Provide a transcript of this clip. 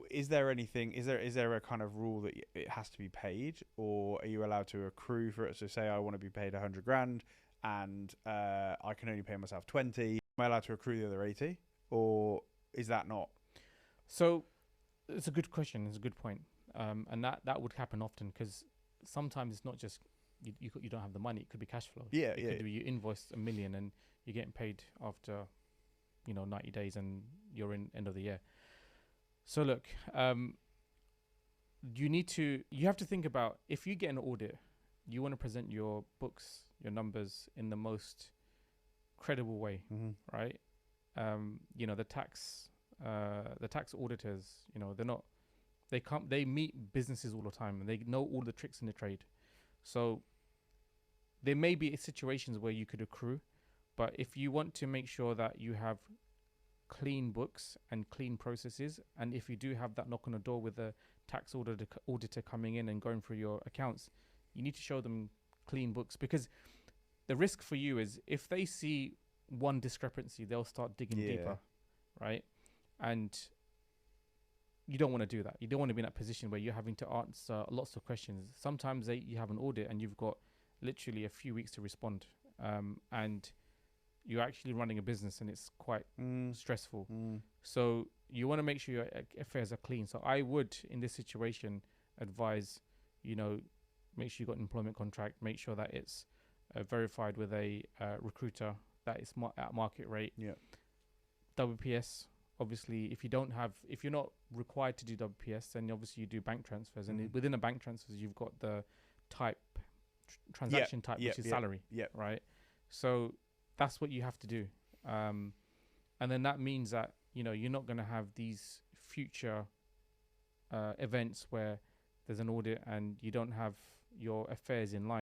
is there anything? Is there a kind of rule that it has to be paid, or are you allowed to accrue for it? So say I want to be paid 100 grand, and I can only pay myself 20. Am I allowed to accrue the other 80, or is that not? So it's a good question. It's a good point. And that would happen often because sometimes it's not just you don't have the money. It could be cash flow. Yeah, It yeah, could be you invoiced 1 million and you're getting paid after 90 days and you're in end of the year. So look, you have to think about if you get an audit, you want to present your books, your numbers in the most credible way, mm-hmm. right? The tax auditors, they meet businesses all the time and they know all the tricks in the trade. So there may be situations where you could accrue, but if you want to make sure that you have clean books and clean processes, and if you do have that knock on the door with a tax auditor coming in and going through your accounts, you need to show them clean books, because the risk for you is if they see one discrepancy, they'll start digging deeper, right? And you don't want to do that. You don't want to be in that position where you're having to answer lots of questions. Sometimes you have an audit and you've got literally a few weeks to respond, and you're actually running a business and it's quite stressful. So you want to make sure your affairs are clean. So I would, in this situation, advise, make sure you got an employment contract, make sure that it's verified with a recruiter, that it's at market rate. Yeah. WPS, obviously, if you're not required to do WPS, then obviously you do bank transfers. And within a bank transfers, you've got the transaction type, which is salary, right? So that's what you have to do. And then that means that, you're not going to have these future events where there's an audit and you don't have your affairs in line.